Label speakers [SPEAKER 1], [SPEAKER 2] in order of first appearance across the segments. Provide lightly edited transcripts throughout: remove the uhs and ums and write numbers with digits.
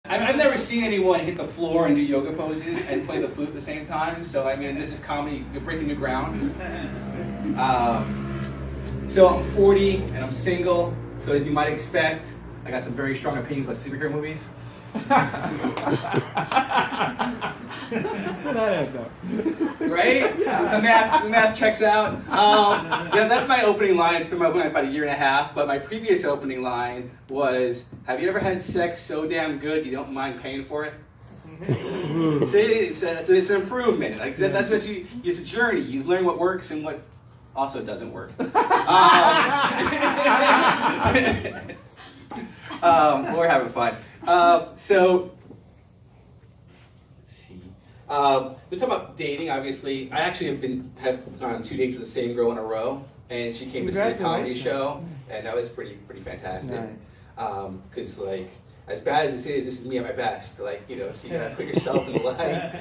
[SPEAKER 1] I've never seen anyone hit the floor and do yoga poses and play the flute at the same time. So I mean, this is comedy. You're breaking new ground. So I'm 40 and I'm single. So as you might expect, I got some very strong opinions about superhero movies.
[SPEAKER 2] That adds up.
[SPEAKER 1] Right? Yeah. The math checks out. Yeah, that's my opening line. It's been my opening line about a year and a half. But my previous opening line was, have you ever had sex so damn good you don't mind paying for it? See, it's an improvement. Like that's what it's a journey. You learn what works and what also doesn't work. We're having fun. So, let's see. We're talking about dating, obviously. I actually have gone on 2 dates with the same girl in a row, and she came to see a comedy show, and that was pretty fantastic.
[SPEAKER 2] Nice.
[SPEAKER 1] Because like, as bad as this is me at my best. Like, so you gotta put yourself in the light.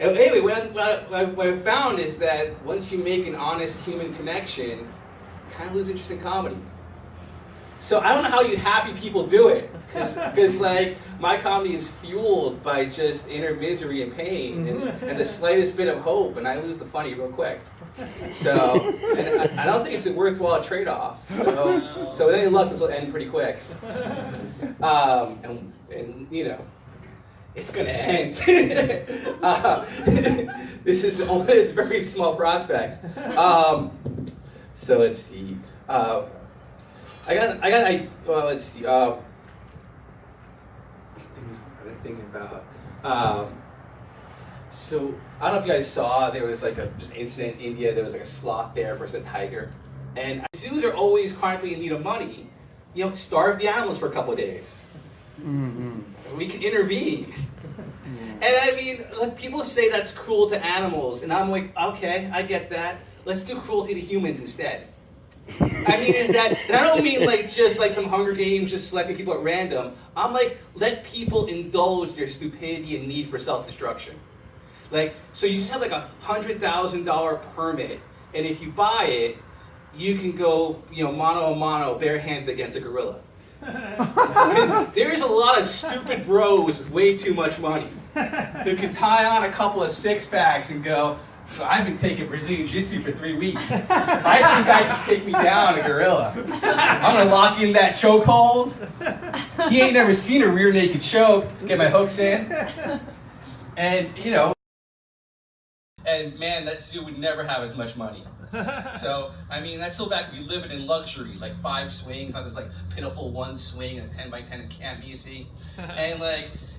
[SPEAKER 1] Anyway, what I found is that once you make an honest human connection, you kind of lose interest in comedy. So I don't know how you happy people do it, because like my comedy is fueled by just inner misery and pain and the slightest bit of hope, and I lose the funny real quick. So and I don't think it's a worthwhile trade-off. So with any luck, this will end pretty quick. And it's going to end. This is only very small prospects. So let's see. Let's see. Things I'm thinking about. So I don't know if you guys saw, there was like just incident in India. There was like a sloth bear versus a tiger, and zoos are always chronically in need of money. Starve the animals for a couple of days. Mm-hmm. We can intervene. And I mean, like, people say that's cruel to animals, and I'm like, okay, I get that. Let's do cruelty to humans instead. I mean, and I don't mean like just like some Hunger Games, just selecting people at random. I'm like, let people indulge their stupidity and need for self-destruction. Like, so you just have like $100,000 permit, and if you buy it, you can go, mano a mano, barehanded against a gorilla. Because there's a lot of stupid bros with way too much money who can tie on a couple of six-packs and go, I've been taking Brazilian Jiu-Jitsu for 3 weeks. I think I can take me down a gorilla. I'm going to lock in that chokehold. He ain't never seen a rear naked choke. Get my hooks in. And, and man, that zoo would never have as much money. So, I mean, that's still back, we live in luxury, like 5 swings, not this like pitiful 1 swing and a 10x10 camp you see. And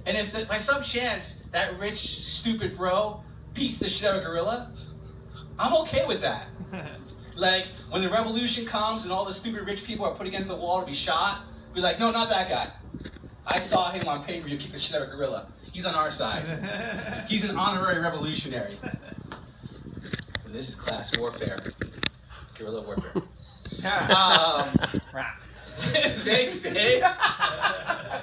[SPEAKER 1] if by some chance that rich, stupid bro beats the shit out of a gorilla, I'm okay with that. Like, when the revolution comes and all the stupid rich people are put against the wall to be shot, be like, no, not that guy. I saw him on pay-per-view kick the shit out of a gorilla. He's on our side. He's an honorary revolutionary. And this is class warfare. Guerrilla warfare. Thanks, Dave. I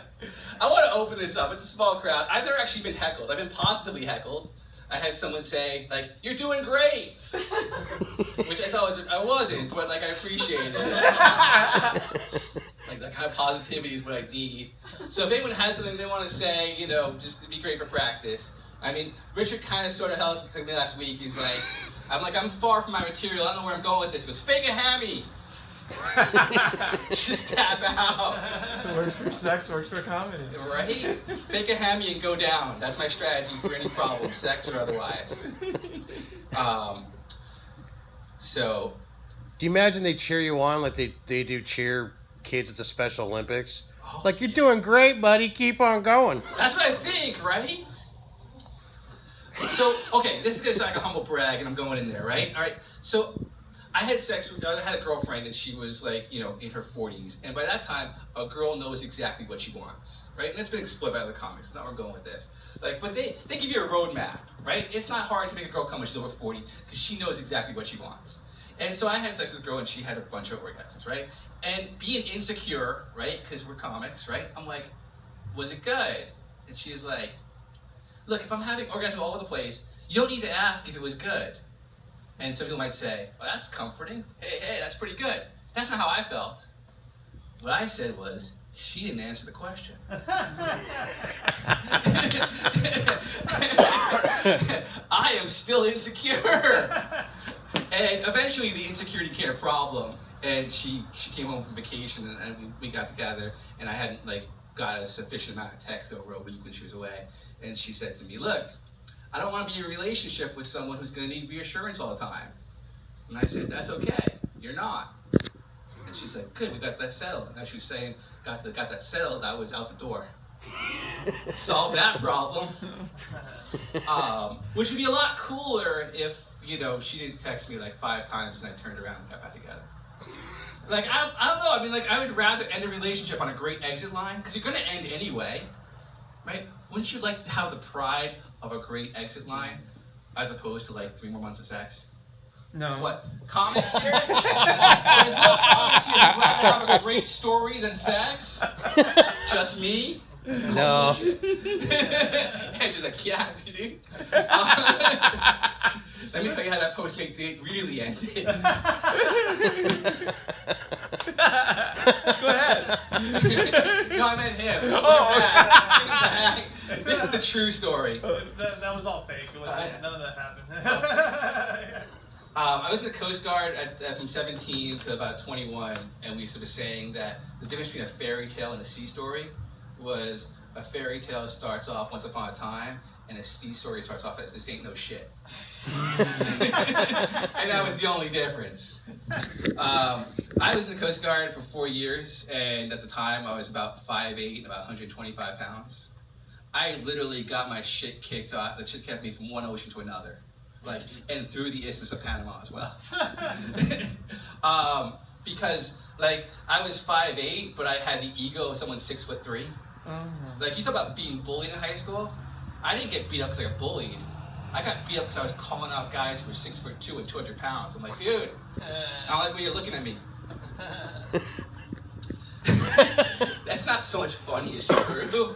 [SPEAKER 1] want to open this up. It's a small crowd. I've never actually been heckled. I've been positively heckled. I had someone say, like, you're doing great. Which I thought I wasn't, but like I appreciate it. Like that kind of positivity is what I need. So if anyone has something they want to say, just it'd be great for practice. I mean, Richard kind of sort of helped me last week. He's like, I'm far from my material. I don't know where I'm going with this. He goes, fake a hammy. Just tap out.
[SPEAKER 2] Works for sex, works for comedy.
[SPEAKER 1] Right? Fake a hammy and go down. That's my strategy for any problem, sex or otherwise. So.
[SPEAKER 3] Do you imagine they cheer you on like they do cheer kids at the Special Olympics?
[SPEAKER 1] Oh,
[SPEAKER 3] like, you're doing great, buddy. Keep on going.
[SPEAKER 1] That's what I think, right? So, okay, this is going to sound like a humble brag, and I'm going in there, right? All right. So, I had a girlfriend, and she was like, in her 40s. And by that time, a girl knows exactly what she wants, right? And that's been explored by other comics. That's not where I'm going with this. Like, but they give you a roadmap, right? It's not hard to make a girl come when she's over 40, because she knows exactly what she wants. And so I had sex with a girl, and she had a bunch of orgasms, right? And being insecure, right? Because we're comics, right? I'm like, was it good? And she's like, look, if I'm having orgasms all over the place, you don't need to ask if it was good. And some people might say, well, that's comforting. Hey, that's pretty good. That's not how I felt. What I said was, she didn't answer the question. I am still insecure. And eventually the insecurity became a problem. And she came home from vacation and we got together, and I hadn't like got a sufficient amount of text over a week when she was away. And she said to me, look, I don't want to be in a relationship with someone who's going to need reassurance all the time. And I said, that's okay, you're not. And she's like, good, we got that settled. And as she was saying, got that settled, I was out the door. Solved that problem. Which would be a lot cooler if, you know, she didn't text me like 5 times and I turned around and got back together. Like, I don't know, I mean, like, I would rather end a relationship on a great exit line, because you're going to end anyway, right? Wouldn't you like to have the pride of a great exit line, as opposed to, like, 3 more months of sex?
[SPEAKER 2] No.
[SPEAKER 1] What, comics here? There's no comics here who'd rather have a great story than sex? Just me?
[SPEAKER 3] No.
[SPEAKER 1] And she's like, yeah, dude. Let me tell you how that Postmate date really ended.
[SPEAKER 2] Go ahead.
[SPEAKER 1] No, I meant him. This is the true story.
[SPEAKER 4] That was all fake. None of that happened.
[SPEAKER 1] I was in the Coast Guard from 17 to about 21, and we were saying that the difference between a fairy tale and a sea story was a fairy tale starts off once upon a time, and a sea story starts off as this ain't no shit. And that was the only difference. I was in the Coast Guard for 4 years, and at the time I was about 5'8", and about 125 pounds. I literally got my shit kicked off. The shit kept me from one ocean to another, like, and through the Isthmus of Panama as well. Because like I was 5'8", but I had the ego of someone 6'3". Like, you talk about being bullied in high school. I didn't get beat up because I got bullied. I got beat up because I was calling out guys who were 6'2" and 200 pounds. I'm like, dude, I don't like the way you're looking at me. That's not so much funny as true.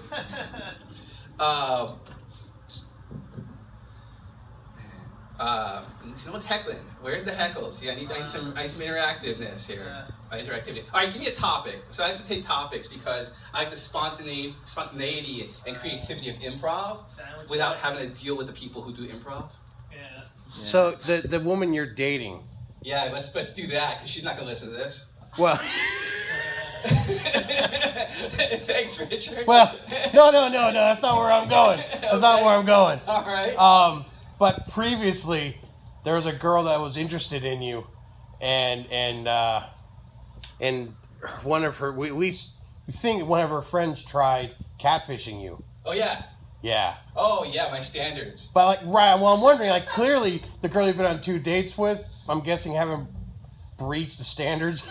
[SPEAKER 1] Someone's heckling. Where's the heckles? Yeah, I need some interactiveness here. Interactivity. All right, give me a topic. So I have to take topics because I like the spontaneity and creativity of improv without having to deal with the people who do improv.
[SPEAKER 4] Yeah.
[SPEAKER 3] So the woman you're dating.
[SPEAKER 1] Yeah, let's do that because she's not gonna listen to this.
[SPEAKER 3] Well.
[SPEAKER 1] Thanks, Richard.
[SPEAKER 3] Well, no. That's not where I'm going. That's not where I'm going.
[SPEAKER 1] All right.
[SPEAKER 3] But previously, there was a girl that was interested in you, and one of her, we think one of her friends tried catfishing you.
[SPEAKER 1] Oh yeah.
[SPEAKER 3] Yeah.
[SPEAKER 1] Oh yeah, my standards.
[SPEAKER 3] But like, right. Well, I'm wondering, like, clearly the girl you've been on 2 dates with, I'm guessing haven't breached the standards.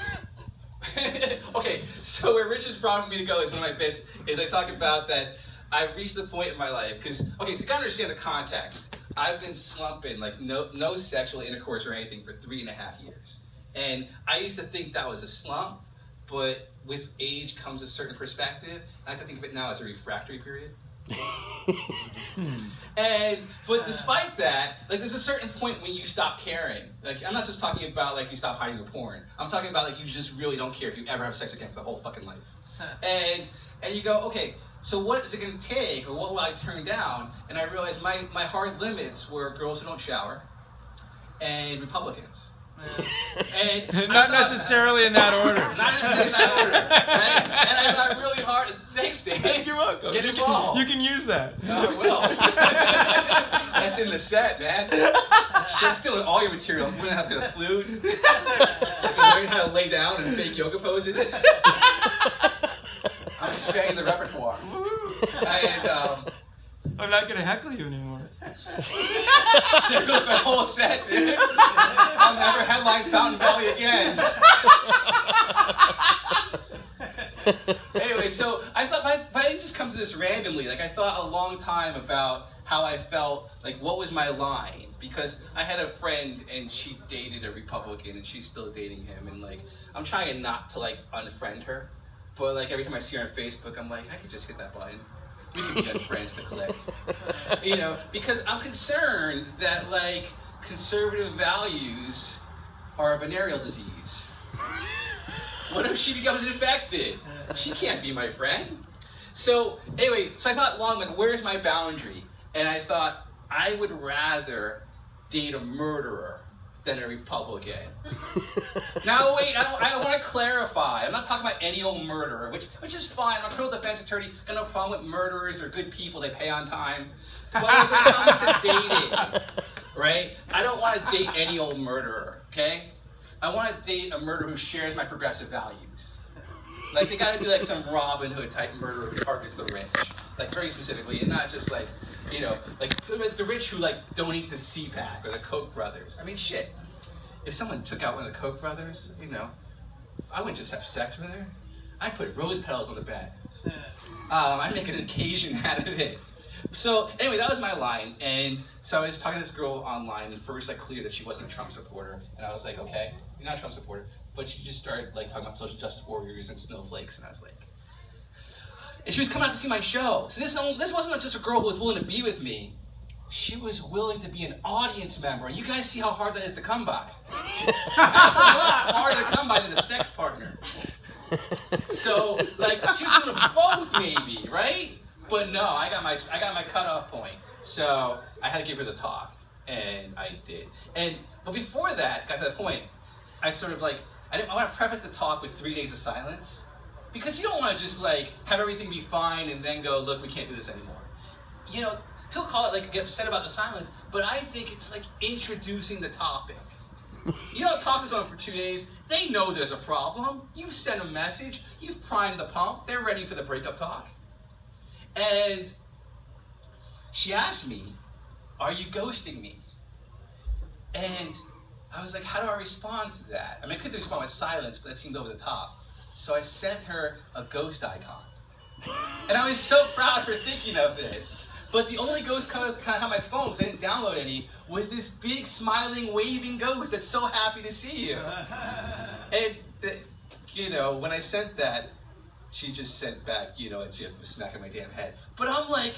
[SPEAKER 1] Okay, so where Richard's brought me to go is one of my bits, is I talk about that I've reached the point in my life, because, okay, so you gotta understand the context. I've been slumping, like no sexual intercourse or anything for 3.5 years. And I used to think that was a slump, but with age comes a certain perspective. I like to think of it now as a refractory period. But despite that, like, there's a certain point when you stop caring. Like, I'm not just talking about like you stop hiding the porn. I'm talking about like you just really don't care if you ever have sex again for the whole fucking life. And you go, okay, so what is it going to take, or what will I turn down? And I realized my hard limits were girls who don't shower and Republicans. And
[SPEAKER 2] Not necessarily in that order.
[SPEAKER 1] Not necessarily in that order, right? And I got really hard. Thanks, Dave.
[SPEAKER 2] You're welcome.
[SPEAKER 1] Get involved.
[SPEAKER 2] You can use that.
[SPEAKER 1] I will. That's in the set, man. I'm stealing all your material. I'm gonna have the flute. I'm gonna learn how to lay down and fake yoga poses. I'm expanding the repertoire. And
[SPEAKER 2] I'm not gonna heckle you anymore.
[SPEAKER 1] there goes my whole set, dude. I'll never headline Fountain Valley again. Anyway, so I thought, but I didn't just come to this randomly. Like, I thought a long time about how I felt, like, what was my line? Because I had a friend, and she dated a Republican, and she's still dating him, and, like, I'm trying not to, like, unfriend her. But, like, every time I see her on Facebook, I'm like, I could just hit that button. We can be friends to click. You know, because I'm concerned that, like, conservative values are a venereal disease. What if she becomes infected? She can't be my friend. So anyway, so I thought long, like, where's my boundary? And I thought, I would rather date a murderer than a Republican. Now wait, I want to clarify. I'm not talking about any old murderer, which is fine. I'm a criminal defense attorney. Got no problem with murderers. They're good people. They pay on time. But when it comes to dating, right? I don't want to date any old murderer. Okay? I want to date a murderer who shares my progressive values. Like, they got to be like some Robin Hood type murderer who targets the rich, like very specifically, and not just like, you know, like the rich who like don't eat the CPAC or the Koch brothers. I mean, shit. If someone took out one of the Koch brothers, you know, I wouldn't just have sex with her. I'd put rose petals on the bed. I'd make an occasion out of it. So anyway, that was my line, and so I was talking to this girl online, and first I cleared that she wasn't a Trump supporter, and I was like, okay, you're not a Trump supporter, but she just started like talking about social justice warriors and snowflakes, and I was like, and she was coming out to see my show. So this wasn't just a girl who was willing to be with me. She was willing to be an audience member, and you guys see how hard that is to come by. That's a lot harder to come by than a sex partner. So like she was willing to both maybe, right? But no, I got my cutoff point. So I had to give her the talk, and I did. But before that, got to that point, I sort of like I want to preface the talk with 3 days of silence, because you don't want to just like have everything be fine and then go, look, we can't do this anymore. You know, he'll call it like get upset about the silence, but I think it's like introducing the topic. You don't talk to someone for 2 days, they know there's a problem. You've sent a message, you've primed the pump, they're ready for the breakup talk. And she asked me, are you ghosting me? And I was like, how do I respond to that? I mean, I could respond with silence, but that seemed over the top. So I sent her a ghost icon. And I was so proud for thinking of this. But the only ghost kind of had my phone, because I didn't download any, was this big, smiling, waving ghost that's so happy to see you. And, you know, when I sent that, she just sent back, you know, a gif of smacking my damn head. But I'm like,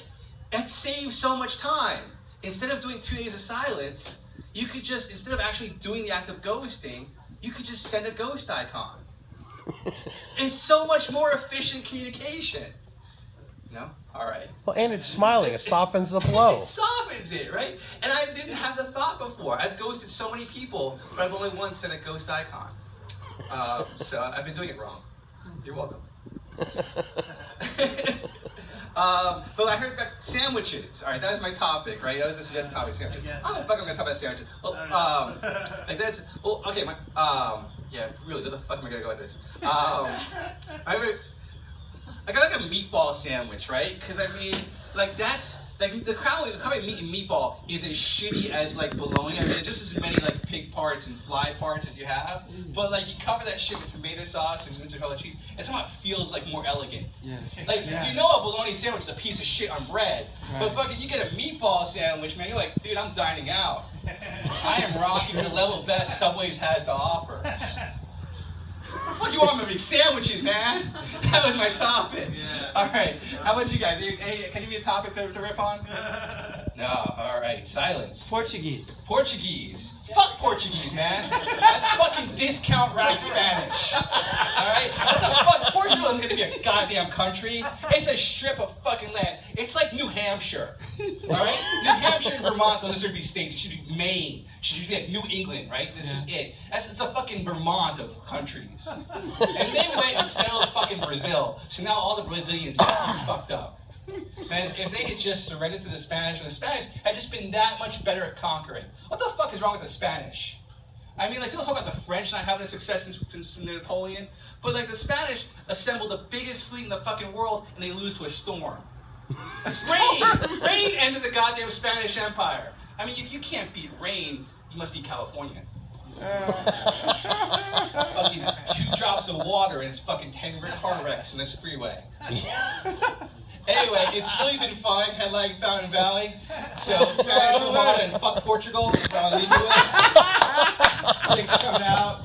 [SPEAKER 1] that saves so much time. Instead of doing 2 days of silence, you could just, instead of actually doing the act of ghosting, you could just send a ghost icon. It's so much more efficient communication. No? All right.
[SPEAKER 3] Well, and it's smiling. It softens the blow.
[SPEAKER 1] It softens it, right? And I didn't have the thought before. I've ghosted so many people, but I've only once sent a ghost icon. So I've been doing it wrong. You're welcome. But I heard about sandwiches. All right, that was my topic, right? That was the suggested topic, sandwiches. Oh, fuck, I'm gonna talk about sandwiches. Well, like that's well, okay. Yeah, really, where the fuck am I gonna go with this? I got like a meatball sandwich, right? Because I mean, like that's like the crowd meat and meatball is as shitty as like bologna. I mean, there's just as many like pig parts and fly parts as you have, but like you cover that shit with tomato sauce and mozzarella cheese, and somehow it feels like more elegant.
[SPEAKER 2] Yeah.
[SPEAKER 1] Like you know, a bologna sandwich is a piece of shit on bread, but fucking you get a meatball sandwich, man. You're like, dude, I'm dining out. I am rocking the level best Subway's has to offer. What the fuck you want me to make sandwiches, man? That was my topic. Yeah. All right. How about you guys? Hey, can you give me a topic to riff on? No. All right. Silence.
[SPEAKER 2] Portuguese.
[SPEAKER 1] Portuguese. Fuck Portuguese, man. That's fucking discount rate Spanish. All right. What the fuck? Portugal isn't gonna be a goddamn country. It's a strip of fucking land. It's like New Hampshire. All right. New Hampshire and Vermont don't deserve to be states. It should be Maine. It should be like New England, right? That's just it. It's a fucking Vermont of countries. And they went and settled fucking Brazil. So now all the Brazilians are fucked up. Man, if they had just surrendered to the Spanish, and the Spanish had just been that much better at conquering. What the fuck is wrong with the Spanish? I mean, like, people talk about the French not having a success since Napoleon, but like the Spanish assembled the biggest fleet in the fucking world, and they lose to a storm. Rain ended the goddamn Spanish Empire. I mean, if you can't beat rain, you must be Californian. Fucking 2 drops of water and it's fucking 10 car wrecks in this freeway. Anyway, it's really been fun, headlining Fountain Valley. So, Spanish Armada and fuck Portugal. I'll leave you with. Thanks for coming out.